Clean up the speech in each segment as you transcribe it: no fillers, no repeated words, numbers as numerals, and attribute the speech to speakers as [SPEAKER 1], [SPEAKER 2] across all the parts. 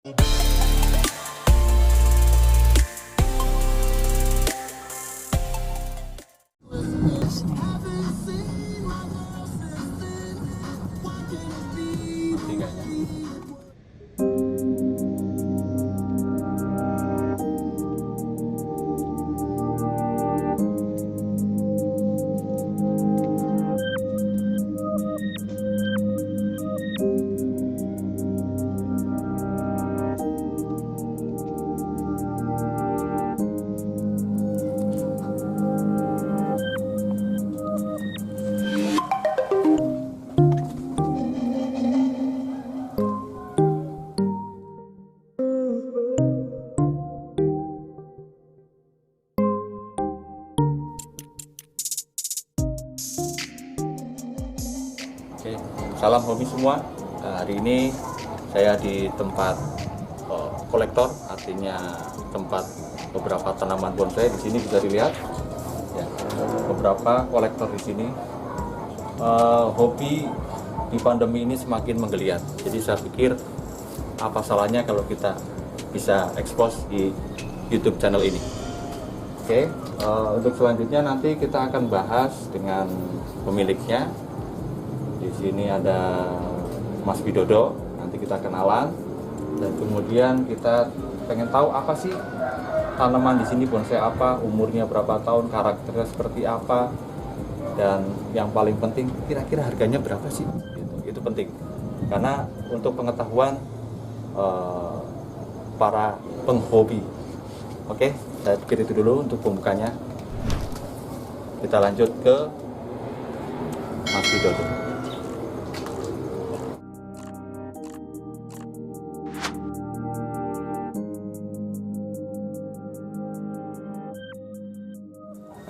[SPEAKER 1] Oke, salam hobi semua. Nah, hari ini saya di tempat kolektor, artinya tempat beberapa tanaman bonsai. Di sini bisa dilihat, ya, beberapa kolektor di sini. Hobi di pandemi ini semakin menggeliat. Jadi saya pikir apa salahnya kalau kita bisa expose di YouTube channel ini. Oke, untuk selanjutnya nanti kita akan bahas dengan pemiliknya. Di sini ada Mas Widodo, nanti kita kenalan dan kemudian kita pengen tahu apa sih tanaman di sini, bonsai apa, umurnya berapa tahun, karakternya seperti apa, dan yang paling penting kira-kira harganya berapa sih? Itu penting karena untuk pengetahuan para penghobi. Oke, saya pikir itu dulu untuk pembukanya. Kita lanjut ke Mas Widodo.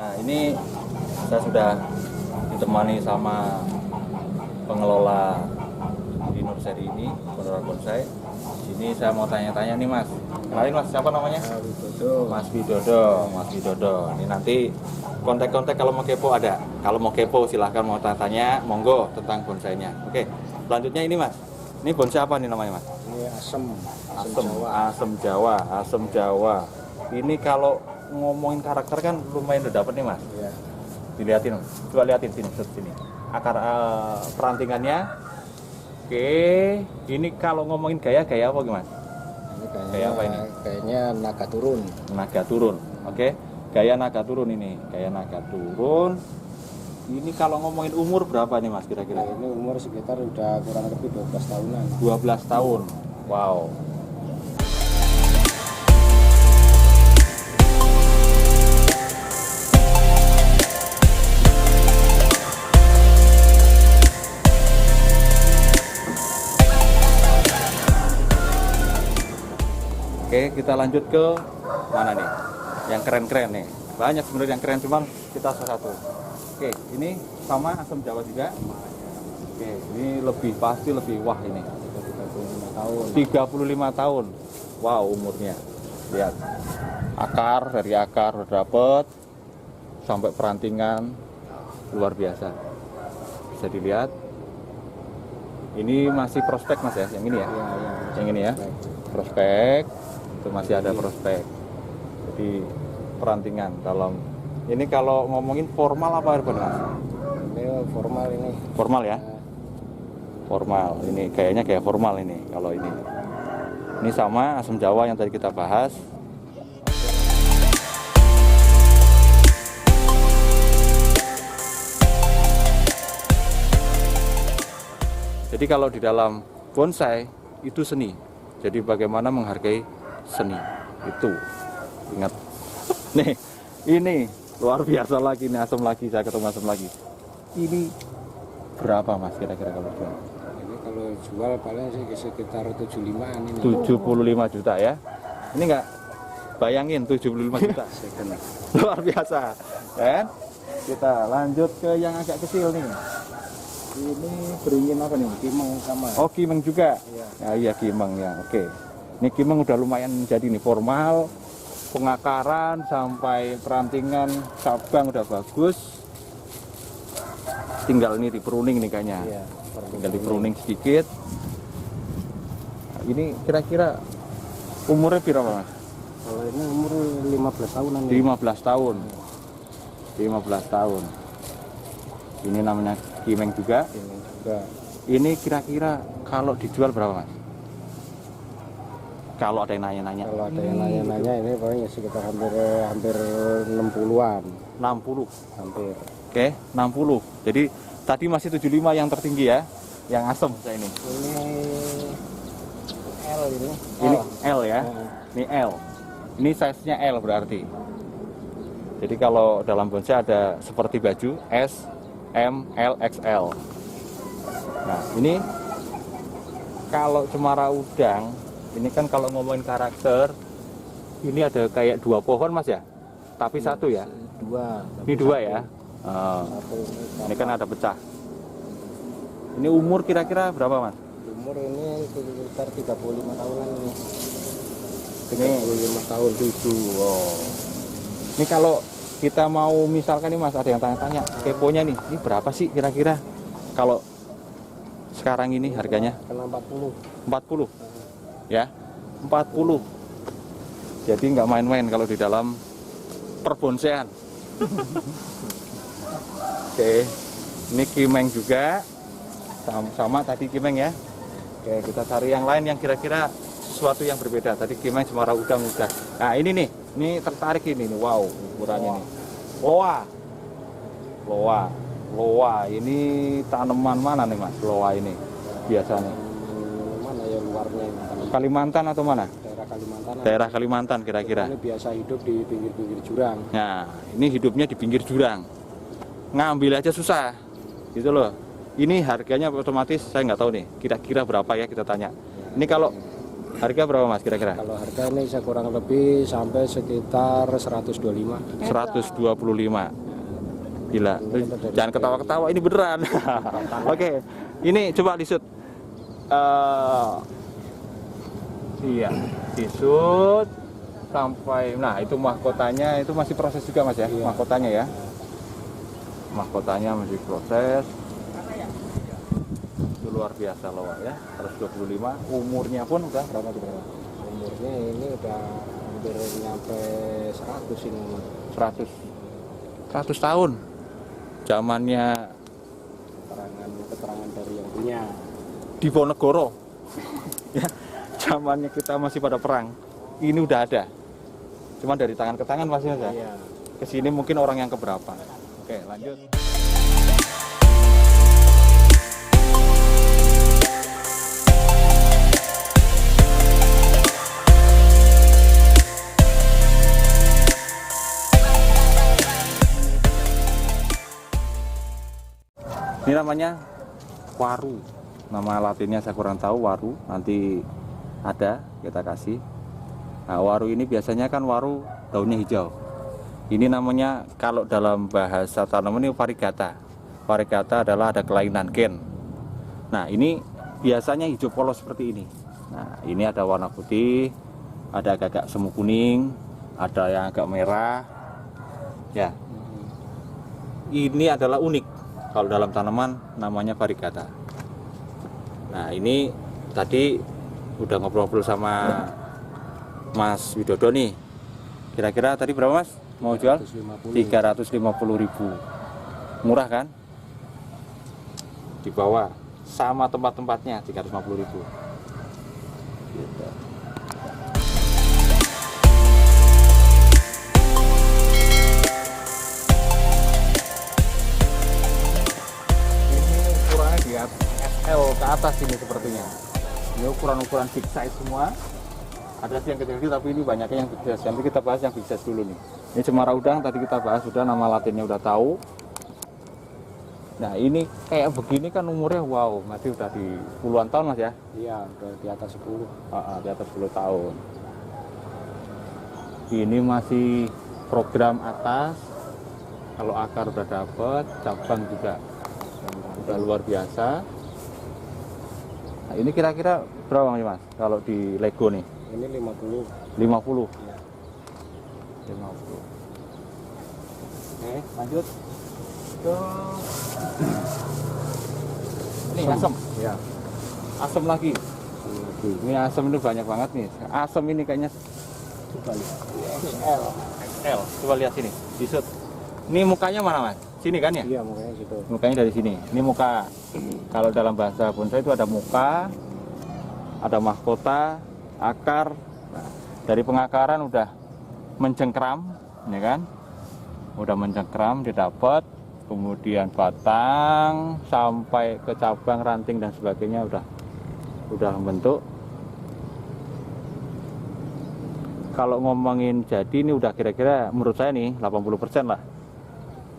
[SPEAKER 1] Nah, ini saya sudah ditemani sama pengelola di nursery ini, pengelola bonsai. Ini saya mau tanya-tanya nih Mas. Kenalin Mas, siapa namanya? Mas Widodo. Mas Widodo. Ini nanti kontak-kontak kalau mau kepo ada. Kalau mau kepo silahkan, mau tanya-tanya, monggo tentang bonsainya. Oke, selanjutnya ini Mas. Ini bonsai apa nih namanya Mas?
[SPEAKER 2] Ini asem
[SPEAKER 1] Jawa. Asem Jawa. Ini kalau ngomongin karakter kan lumayan udah dapet nih Mas.
[SPEAKER 2] Iya.
[SPEAKER 1] Dilihatin, coba liatin sini. Akar perantingannya. Oke, ini kalau ngomongin gaya apa gimana?
[SPEAKER 2] Ini
[SPEAKER 1] Gaya apa ini?
[SPEAKER 2] Kayaknya naga turun.
[SPEAKER 1] Naga turun. Oke, gaya naga turun ini. Gaya naga turun. Ini kalau ngomongin umur berapa nih Mas kira-kira?
[SPEAKER 2] Ini umur sekitar udah kurang lebih 12 tahunan.
[SPEAKER 1] 12 tahun. Wow. Oke, kita lanjut ke mana nih? Yang keren-keren nih. Banyak sebenarnya yang keren, cuman kita satu. Oke, ini sama asam Jawa juga. Oke, ini pasti lebih wah ini.
[SPEAKER 2] 35 tahun.
[SPEAKER 1] 35 tahun. Wow, umurnya. Lihat. Dari akar udah dapet sampai perantingan luar biasa. Bisa dilihat. Ini masih prospek Mas ya, yang ini ya?
[SPEAKER 2] Iya.
[SPEAKER 1] Yang ini ya. Prospek. Itu masih ada prospek. Jadi perantingan dalam ini kalau ngomongin formal apa Mas?
[SPEAKER 2] Ini formal ini.
[SPEAKER 1] Formal ya? Formal. Ini kayaknya kayak formal ini kalau ini. Ini sama asam Jawa yang tadi kita bahas. Jadi kalau di dalam bonsai itu seni. Jadi bagaimana menghargai seni itu. Ingat. Nih, ini luar biasa lagi nih, asam lagi, saya ketemu asam lagi. Ini berapa Mas kira-kira kalau jual?
[SPEAKER 2] Ini kalau jual paling sih sekitar 75-an ini.
[SPEAKER 1] 75 juta ya. Ini enggak bayangin 75 juta. Luar biasa. Kan? Kita lanjut ke yang agak kecil nih. Ini beringin apa nih?
[SPEAKER 2] Kimeng sama.
[SPEAKER 1] Oh, kimeng juga.
[SPEAKER 2] Iya.
[SPEAKER 1] Nah, iya kimeng ya. Oke. Ini kimeng udah lumayan jadi nih, formal, pengakaran sampai perantingan cabang udah bagus. Tinggal ini di pruning nih kayaknya.
[SPEAKER 2] Iya,
[SPEAKER 1] Tinggal di pruning sedikit. Nah, ini kira-kira Umurnya berapa Mas?
[SPEAKER 2] Kalau ini umur 15 tahunan.
[SPEAKER 1] 15 tahun. 15 tahun. Ini namanya Kimeng juga.
[SPEAKER 2] Ini juga.
[SPEAKER 1] Ini kira-kira kalau dijual berapa Mas? Kalau ada yang nanya-nanya.
[SPEAKER 2] Kalau ada yang nanya-nanya ini paling sekitar hampir 60-an.
[SPEAKER 1] 60.
[SPEAKER 2] Hampir.
[SPEAKER 1] Oke, 60. Jadi tadi masih 75 yang tertinggi ya. Yang asem saya ini.
[SPEAKER 2] Ini L ini.
[SPEAKER 1] Ini L ya.
[SPEAKER 2] Nah,
[SPEAKER 1] Ini L. Ini size-nya L berarti. Jadi kalau dalam bonsai ada seperti baju S, M, L, XL. Nah, ini kalau cemara udang, ini kan kalau ngomongin karakter, ini ada kayak 2 pohon Mas ya? Tapi satu ya?
[SPEAKER 2] 2.
[SPEAKER 1] Ini 2 ya? Oh,
[SPEAKER 2] Satu
[SPEAKER 1] ini kan ada pecah. Ini umur kira-kira berapa Mas?
[SPEAKER 2] umur ini sekitar 35 tahunan ini.
[SPEAKER 1] Ini
[SPEAKER 2] 35 tahun.
[SPEAKER 1] Wow. Ini kalau kita mau misalkan nih Mas, ada yang tanya-tanya, keponya nih, ini berapa sih kira-kira kalau sekarang ini harganya?
[SPEAKER 2] Kena 40.
[SPEAKER 1] 40 ya, 40. Jadi nggak main-main kalau di dalam perbonsaian. Oke, ini Kimeng juga sama tadi Kimeng ya. Oke, kita cari yang lain yang kira-kira sesuatu yang berbeda. Tadi Kimeng cemara udang udah. Nah ini nih, ini tertarik ini nih. Wow, ukurannya nih. Loa. Ini tanaman mana nih Mas? Loa ini biasanya.
[SPEAKER 2] Mana ya luarnya ini?
[SPEAKER 1] Kalimantan atau mana?
[SPEAKER 2] Daerah Kalimantan.
[SPEAKER 1] Daerah Kalimantan kira-kira.
[SPEAKER 2] Ini biasa hidup di pinggir-pinggir jurang.
[SPEAKER 1] Nah, ini hidupnya di pinggir jurang. Ngambil aja susah. Gitu loh. Ini harganya otomatis saya nggak tahu nih. Kira-kira berapa ya kita tanya. Ini kalau harga berapa Mas kira-kira?
[SPEAKER 2] Kalau harga ini saya kurang lebih sampai sekitar 125.
[SPEAKER 1] 125. Gila. Jangan ketawa-ketawa, ini beneran. Oke. Ini coba disut. Iya, disut sampai, nah itu mahkotanya itu masih proses juga Mas ya,
[SPEAKER 2] Iya.
[SPEAKER 1] mahkotanya ya, mahkotanya masih proses. Itu luar biasa loh ya, 125. Umurnya pun udah berapa kira-kira?
[SPEAKER 2] Umurnya ini udah hampir nyampe 100 ini.
[SPEAKER 1] 100 tahun. Zamannya
[SPEAKER 2] Keterangan dari yang punya.
[SPEAKER 1] Diponegoro. Ya, zamannya kita masih pada perang. Ini udah ada. Cuma dari tangan ke tangan masih ada.
[SPEAKER 2] Iya.
[SPEAKER 1] Kesini mungkin orang yang keberapa. Oke, lanjut. Ini namanya waru. Nama latinnya saya kurang tahu, waru. Nanti ada kita kasih. Nah, waru ini biasanya kan waru daunnya hijau. Ini namanya kalau dalam bahasa tanaman ini varigata. Varigata adalah ada kelainan gen. Nah, ini biasanya hijau polos seperti ini. Nah, ini ada warna putih, ada agak semu kuning, ada yang agak merah. Ya. Ini adalah unik. Kalau dalam tanaman namanya varigata. Nah, ini tadi udah ngobrol-ngobrol sama Mas Widodo nih. Kira-kira tadi berapa Mas? Mau jual? 350.000. Murah kan? Di bawah sama tempat-tempatnya 350.000. Gitu. Ini ukurannya di SL ke atas ini sepertinya. Ini ukuran-ukuran big size semua. Ada sih yang kecil-kecil tapi ini banyaknya yang big size. Nanti kita bahas yang big size dulu nih. Ini cemara udang tadi kita bahas sudah, nama latinnya udah tahu. Nah, ini kayak begini kan umurnya wow, masih udah di puluhan tahun Mas ya?
[SPEAKER 2] Iya, udah di atas 10.
[SPEAKER 1] Di atas 10 tahun. Ini masih program atas. Kalau akar udah dapet, cabang juga udah luar biasa. Nah, ini kira-kira berapa nih Mas? Kalau di Lego nih?
[SPEAKER 2] Ini 50.
[SPEAKER 1] 50.
[SPEAKER 2] Iya.
[SPEAKER 1] 50. Oke, lanjut. Ini asem.
[SPEAKER 2] Iya.
[SPEAKER 1] Asem lagi.
[SPEAKER 2] lagi.
[SPEAKER 1] Ini asam ini banyak banget nih. Asam ini kayaknya
[SPEAKER 2] Coba lihat. XL.
[SPEAKER 1] XL. Coba lihat sini. Disut. Ini mukanya mana mas? Sini kan ya?
[SPEAKER 2] Iya, mukanya situ.
[SPEAKER 1] Mukanya dari sini. Ini muka. Kalau dalam bahasa bonsai itu ada muka, ada mahkota, akar. Nah, dari pengakaran udah mencengkram, ya kan? Udah mencengkram, didapat. Kemudian batang sampai ke cabang, ranting dan sebagainya udah membentuk. Kalau ngomongin jadi ini udah kira-kira menurut saya nih 80% lah.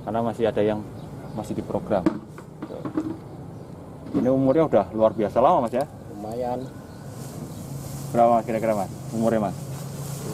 [SPEAKER 1] Karena masih ada yang masih diprogram. Ini umurnya udah luar biasa lama mas ya?
[SPEAKER 2] Lumayan.
[SPEAKER 1] Berapa kira-kira mas? Umurnya mas?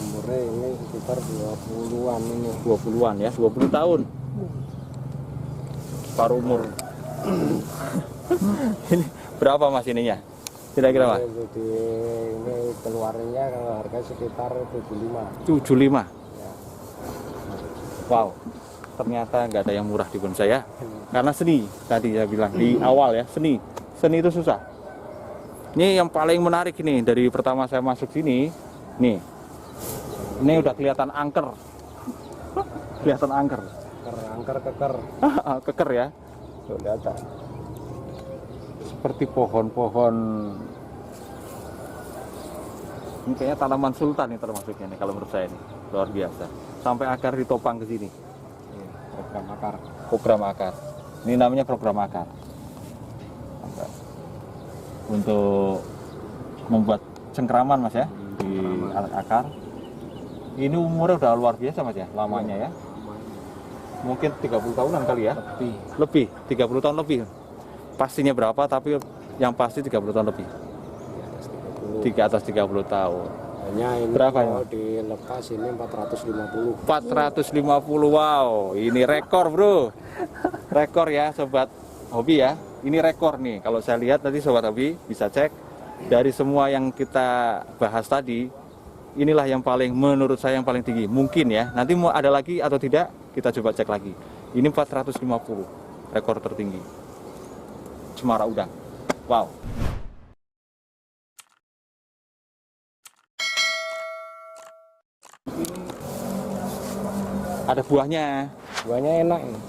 [SPEAKER 2] Umurnya ini sekitar 20-an ini.
[SPEAKER 1] 20-an ya, 20 tahun. Paruh umur. Ini berapa mas ininya? Kira-kira mas?
[SPEAKER 2] Jadi ini keluarnya kalau harga sekitar 75.
[SPEAKER 1] 75.
[SPEAKER 2] Ya.
[SPEAKER 1] Wow. Ternyata nggak ada yang murah di bonsai ya. Karena seni, tadi saya bilang di awal ya, seni itu susah. Ini yang paling menarik ini dari pertama saya masuk sini, nih, ini udah kelihatan angker, kelihatan angker,
[SPEAKER 2] Angker keker.
[SPEAKER 1] keker ya. Tuh lihat, seperti pohon-pohon. Ini kayaknya tanaman sultan nih termasuknya nih kalau menurut saya nih, luar biasa. Sampai akar ditopang ke sini.
[SPEAKER 2] Program akar.
[SPEAKER 1] Program akar. Ini namanya program akar. Untuk membuat cengkraman mas ya di alat akar. Ini umurnya udah luar biasa mas ya, lamanya ya. Mungkin 30 tahunan kali ya. Lebih 30 tahun lebih. Pastinya berapa tapi yang pasti 30 tahun lebih. Di atas 30 tahun.
[SPEAKER 2] Hanya ini
[SPEAKER 1] Berapa
[SPEAKER 2] kalau
[SPEAKER 1] ya?
[SPEAKER 2] dilepas ini 450.
[SPEAKER 1] 450, wow, ini rekor bro. Rekor ya sobat hobi ya. Ini rekor nih. Kalau saya lihat tadi sobat hobi bisa cek dari semua yang kita bahas tadi. Inilah yang paling menurut saya yang paling tinggi. Mungkin ya. Nanti mau ada lagi atau tidak kita coba cek lagi. Ini 450 rekor tertinggi. Cemara udang. Wow. Ada buahnya.
[SPEAKER 2] Buahnya enak ini.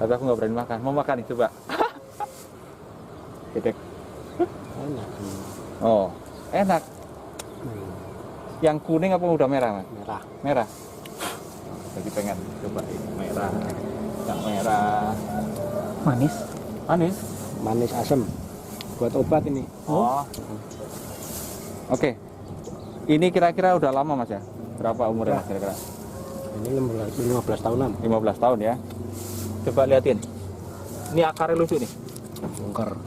[SPEAKER 1] Tapi aku nggak berani makan. Mau makan nih coba. Gede.
[SPEAKER 2] Enak.
[SPEAKER 1] Oh, enak. Yang kuning apa udah merah mas?
[SPEAKER 2] Merah.
[SPEAKER 1] Merah. Jadi pengen coba ini merah. Yang merah.
[SPEAKER 3] Manis.
[SPEAKER 1] Manis.
[SPEAKER 2] Manis asam. Buat obat ini.
[SPEAKER 1] Oh. Oke. Ini kira-kira udah lama mas ya? Berapa umurnya mas kira-kira?
[SPEAKER 2] Ini 15 tahunan.
[SPEAKER 1] 15 tahun ya. Coba liatin. Ini akarnya lucu nih.
[SPEAKER 2] Bongkar.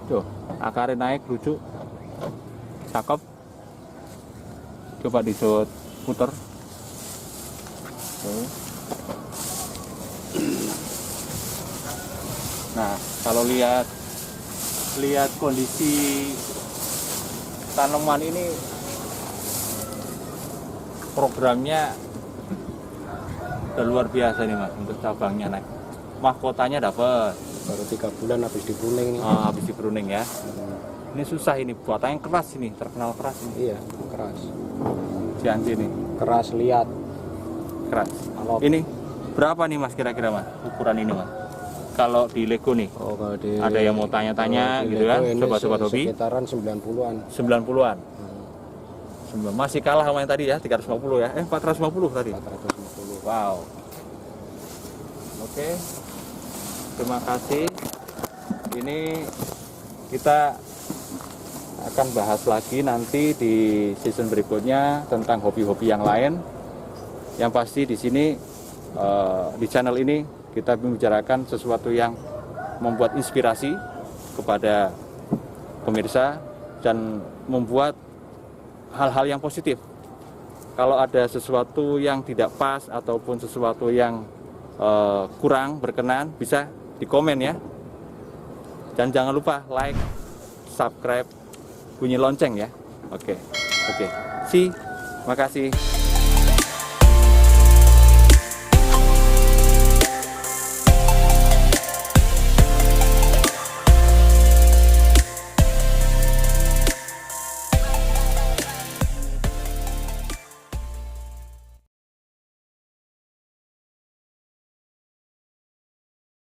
[SPEAKER 1] Tuh, akarnya naik lucu. Cakep. Coba disut puter. Tuh. Nah, kalau lihat kondisi tanaman ini, programnya udah luar biasa nih mas untuk cabangnya naik. Mahkotanya dapat.
[SPEAKER 2] Baru 3 bulan habis dipruning nih.
[SPEAKER 1] Habis di pruning ya. Ini susah ini, batangnya keras ini, terkenal keras ini.
[SPEAKER 2] Iya, keras.
[SPEAKER 1] Janji nih,
[SPEAKER 2] Keras lihat.
[SPEAKER 1] keras.
[SPEAKER 2] Kalau
[SPEAKER 1] Ini berapa nih mas kira-kira mas ukuran ini mas? Kalau di Lego nih,
[SPEAKER 2] kalau di
[SPEAKER 1] ada yang mau tanya-tanya
[SPEAKER 2] kalau di
[SPEAKER 1] gitu kan,
[SPEAKER 2] Lego ini
[SPEAKER 1] sobat-sobat hobi,
[SPEAKER 2] sekitaran 90-an.
[SPEAKER 1] 90-an. Masih kalah sama yang tadi ya, 350 ya. 450 tadi.
[SPEAKER 2] 450.
[SPEAKER 1] Wow. Oke. Terima kasih. Ini kita akan bahas lagi nanti di season berikutnya tentang hobi-hobi yang lain. Yang pasti di sini di channel ini kita membicarakan sesuatu yang membuat inspirasi kepada pemirsa dan membuat hal-hal yang positif. Kalau ada sesuatu yang tidak pas ataupun sesuatu yang kurang berkenan, bisa di komen ya. Dan jangan lupa like, subscribe, bunyi lonceng ya. Oke. See, makasih.